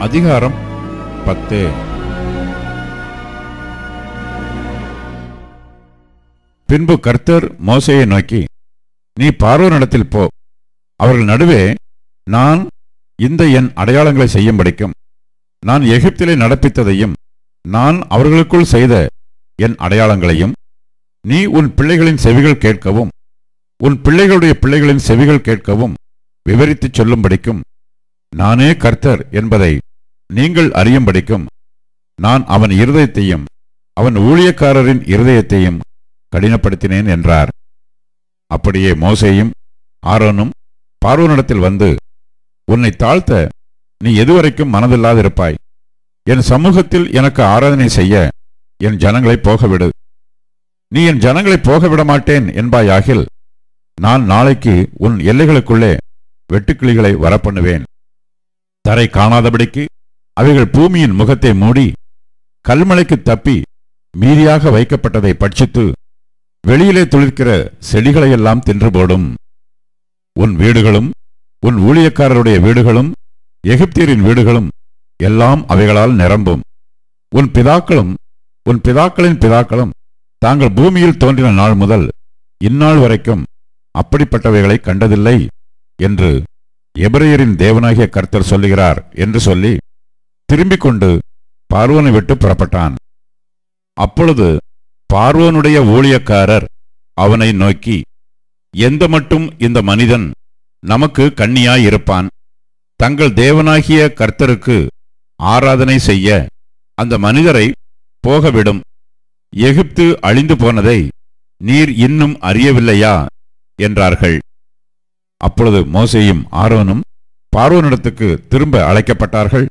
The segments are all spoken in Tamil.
அதிகாரம் 10. பின்பு கர்த்தர் மோசேயை நோக்கி, நீ பார்வோனிடத்தில் போ, அவர்கள் நடுவே நான் இந்த என் அடையாளங்களை செய்யும்படிக்கும் நான் எகிப்திலே நடப்பித்ததையும் நான் அவர்களுக்குள் செய்த என் அடையாளங்களையும் நீ உன் பிள்ளைகளின் செவிகள் கேட்கவும் உன் பிள்ளைகளுடைய பிள்ளைகளின் செவிகள் கேட்கவும் விவரித்துச் சொல்லும்படிக்கும் நானே கர்த்தர் என்பதை நீங்கள் அறியும்படிக்கும் நான் அவன் இருதயத்தையும் அவன் ஊழியக்காரரின் இருதயத்தையும் கடினப்படுத்தினேன் என்றார். அப்படியே மோசேயும் ஆரோனும் பார்வோனிடத்தில் வந்து, உன்னை தாழ்த்த நீ எதுவரைக்கும் மனதில்லாதிருப்பாய்? என் சமூகத்தில் எனக்கு ஆராதனை செய்ய என் ஜனங்களை போகவிடு. நீ என் ஜனங்களை போகவிட மாட்டேன் என்பாயாகில் நான் நாளைக்கு உன் எல்லைகளுக்குள்ளே வெட்டுக்கிளிகளை வரப்பண்ணுவேன். தரை காணாதபடிக்கு அவைகள் பூமியின் முகத்தை மூடி கல்மலைக்கு தப்பி மீதியாக வைக்கப்பட்டதை பட்சித்து வெளியிலே துளிர்க்கிற செடிகளையெல்லாம் தின்று போடும். உன் வீடுகளும் உன் ஊழியக்காரருடைய வீடுகளும் எகிப்தியரின் வீடுகளும் எல்லாம் அவைகளால் நிரம்பும். உன் பிதாக்களும் உன் பிதாக்களின் பிதாக்களும் தாங்கள் பூமியில் தோன்றின நாள் முதல் இந்நாள் வரைக்கும் அப்படிப்பட்டவைகளை கண்டதில்லை என்று எபிரெயரின் தேவனாகிய கர்த்தர் சொல்லுகிறார் என்று சொல்லி திரும்பிக் கொண்டு பார்வோனை விட்டு புறப்பட்டான். அப்பொழுது பார்வோனுடைய ஊழியக்காரர் அவனை நோக்கி, எந்த மட்டும் இந்த மனிதன் நமக்கு கண்ணியாயிருப்பான்? தங்கள் தேவனாகிய கர்த்தருக்கு ஆராதனை செய்ய அந்த மனிதரை போகவிடும். எகிப்து அழிந்து போனதை நீர் இன்னும் அறியவில்லையா என்றார்கள். அப்பொழுது மோசேயும் ஆரோனும் பார்வோனிடத்துக்கு திரும்ப அழைக்கப்பட்டார்கள்.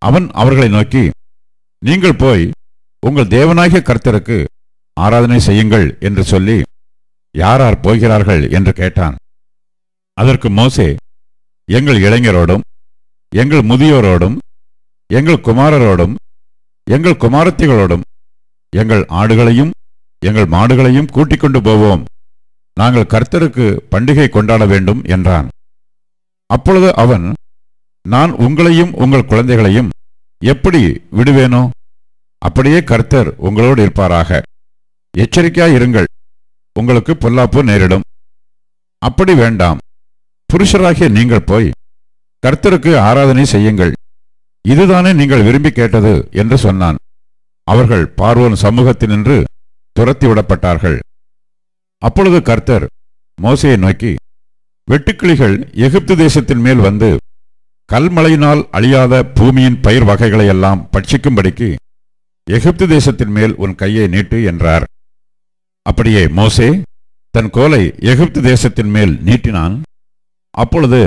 அவன் அவர்களை நோக்கி, நீங்கள் போய் உங்கள் தேவனாகிய கர்த்தருக்கு ஆராதனை செய்யுங்கள் என்று சொல்லி யாரார் போகிறார்கள் என்று கேட்டான். அதற்கு மோசே, எங்கள் இளைஞரோடும் எங்கள் முதியோரோடும் எங்கள் குமாரரோடும் எங்கள் குமாரத்திகளோடும் எங்கள் ஆடுகளையும் எங்கள் மாடுகளையும் கூட்டிக் கொண்டு போவோம். நாங்கள் கர்த்தருக்கு பண்டிகை கொண்டாட வேண்டும் என்றான். அப்பொழுது அவன், நான் உங்களையும் உங்கள் குழந்தைகளையும் எப்படி விடுவேனோ? அப்படியே கர்த்தர் உங்களோடு இருப்பாராக. எச்சரிக்கையாயிருங்கள், உங்களுக்கு பொல்லாப்பு நேரிடும். அப்படி வேண்டாம், புருஷராகிய நீங்கள் போய் கர்த்தருக்கு ஆராதனை செய்யுங்கள். இதுதானே நீங்கள் விரும்பி கேட்டது என்று சொன்னான். அவர்கள் பார்வோன் சமூகத்தினின்று துரத்தி விடப்பட்டார்கள். அப்பொழுது கர்த்தர் மோசேயை நோக்கி, வெட்டுக்கிளிகள் எகிப்து தேசத்தின் மேல் வந்து கல்மழையினால் அழியாத பூமியின் பயிர் வகைகளையெல்லாம் பட்சிக்கும்படிக்கு எகிப்து தேசத்தின் மேல் உன் கையை நீட்டு என்றார். அப்படியே மோசே தன் கோலை எகிப்து தேசத்தின் மேல் நீட்டினான். அப்பொழுது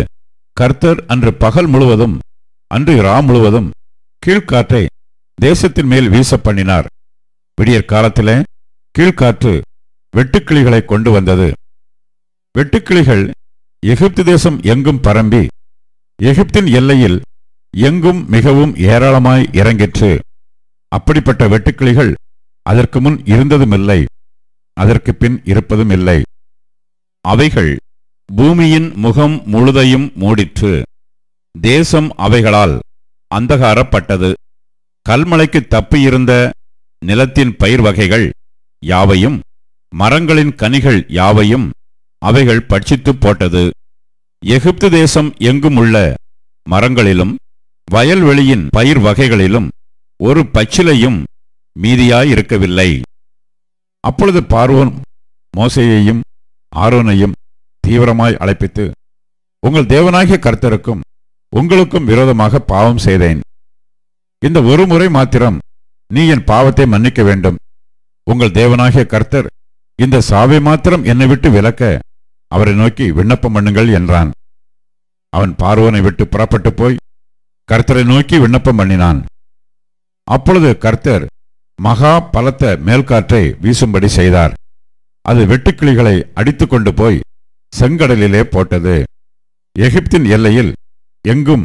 கர்த்தர் அன்று பகல் முழுவதும் அன்று இரா முழுவதும் கீழ்காற்றை தேசத்தின் மேல் வீச பண்ணினார். விடியற் காலத்திலே கீழ்காற்று வெட்டுக்கிளிகளை கொண்டு வந்தது. வெட்டுக்கிளிகள் எகிப்து தேசம் எங்கும் பரம்பி எகிப்தின் எல்லையில் எங்கும் மிகவும் ஏராளமாய் இறங்கிற்று. அப்படிப்பட்ட வெட்டுக்கிளிகள் அதற்கு முன் இருந்ததுமில்லை, அதற்கு பின் இருப்பதும் இல்லை. அவைகள் பூமியின் முகம் முழுதையும் மூடிற்று. தேசம் அவைகளால் அந்தகாரப்பட்டது. கல்மலைக்கு தப்பியிருந்த நிலத்தின் பயிர் வகைகள் யாவையும் மரங்களின் கனிகள் யாவையும் அவைகள் பட்சித்து போட்டது. எகிப்து தேசம் எங்குமுள்ள மரங்களிலும் வயல்வெளியின் பயிர் வகைகளிலும் ஒரு பச்சிலையும் மீதியாயிருக்கவில்லை. அப்பொழுது பார்வோன் மோசேயையும் ஆரோனையும் தீவிரமாய் அழைப்பித்து, உங்கள் தேவனாகிய கர்த்தருக்கும் உங்களுக்கும் விரோதமாக பாவம் செய்தேன். இந்த ஒரு முறை மாத்திரம் நீ என் பாவத்தை மன்னிக்க வேண்டும். உங்கள் தேவனாகிய கர்த்தர் இந்த சாவை மாத்திரம் என்னை விட்டு விலக்க அவரை நோக்கி விண்ணப்பம் பண்ணுங்கள் என்றான். அவன் பார்வோனை விட்டு புறப்பட்டு போய் கர்த்தரை நோக்கி விண்ணப்பம் பண்ணினான். அப்பொழுது கர்த்தர் மகா பலத்த மேல்காற்றை வீசும்படி செய்தார். அது வெட்டுக்கிளிகளை அடித்து கொண்டு போய் செங்கடலிலே போட்டது. எகிப்தின் எல்லையில் எங்கும்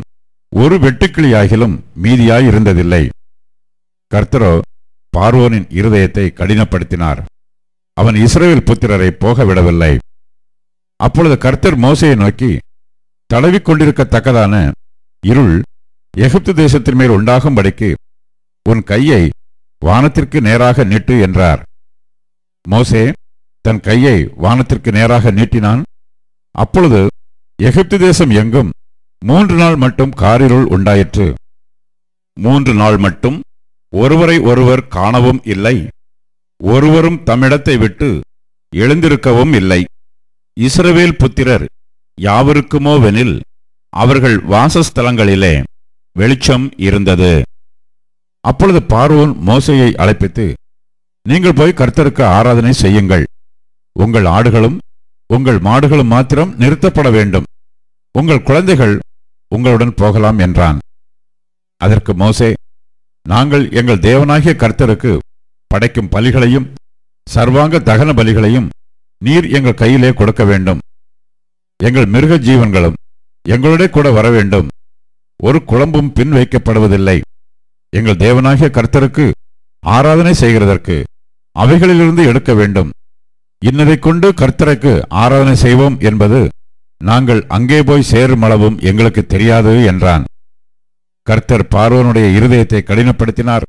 ஒரு வெட்டுக்கிளியாகிலும் மீதியாயிருந்ததில்லை. கர்த்தரோ பார்வோனின் இருதயத்தை கடினப்படுத்தினார். அவன் இஸ்ரவேல் புத்திரரை போக விடவில்லை. அப்பொழுது கர்த்தர் மோசேயை நோக்கி, தடவிக்கொண்டிருக்கத்தக்கதான இருள் எகிப்து தேசத்தின் மேல் உண்டாகும்படிக்கு உன் கையை வானத்திற்கு நேராக நீட்டு என்றார். மோசே தன் கையை வானத்திற்கு நேராக நீட்டினான். அப்பொழுது எகிப்து தேசம் எங்கும் 3 நாள் மட்டும் காரிருள் உண்டாயிற்று. 3 நாள் மட்டும் ஒருவரை ஒருவர் காணவும் இல்லை, ஒருவரும் தம்மிடத்தை விட்டு எழுந்திருக்கவும் இல்லை. இஸ்ரவேல் புத்திரர் யாவருக்குமோவெனில் அவர்கள் வாசஸ்தலங்களிலே வெளிச்சம் இருந்தது. அப்பொழுது பார்வோன் மோசேயை அழைப்பித்து, நீங்கள் போய் கர்த்தருக்கு ஆராதனை செய்யுங்கள். உங்கள் ஆடுகளும் உங்கள் மாடுகளும் மாத்திரம் நிறுத்தப்பட வேண்டும். உங்கள் குழந்தைகள் உங்களுடன் போகலாம் என்றான். அதற்கு மோசே, நாங்கள் எங்கள் தேவனாகிய கர்த்தருக்கு படைக்கும் பலிகளையும் சர்வாங்க தகன பலிகளையும் நீர் எங்கள் கையிலே கொடுக்க வேண்டும். எங்கள் மிருக ஜீவன்களும் எங்களுடைய கூட வர வேண்டும். ஒரு குழம்பும் பின் வைக்கப்படுவதில்லை. எங்கள் தேவனாகிய கர்த்தருக்கு ஆராதனை செய்கிறதற்கு அவைகளிலிருந்து எடுக்க வேண்டும். இன்னதை கொண்டு கர்த்தருக்கு ஆராதனை செய்வோம் என்பது நாங்கள் அங்கே போய் சேரும் அளவும் எங்களுக்கு தெரியாது என்றான். கர்த்தர் பார்வோனுடைய இருதயத்தை கடினப்படுத்தினார்.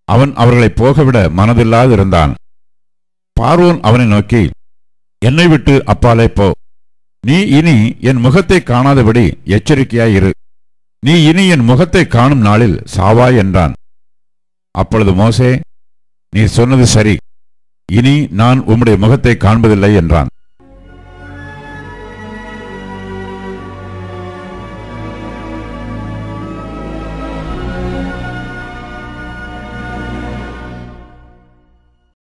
அவன் அவர்களை போகவிட மனதில்லாதிருந்தான். பார்வோன் அவனை நோக்கி, என்னை விட்டு அப்பாலே போ. நீ இனி என் முகத்தை காணாதபடி எச்சரிக்கையாயிரு. நீ இனி என் முகத்தை காணும் நாளில் சாவாய் என்றான். அப்பொழுது மோசே, நீ சொன்னது சரி, இனி நான் உம்முடைய முகத்தை காண்பதில்லை என்றான்.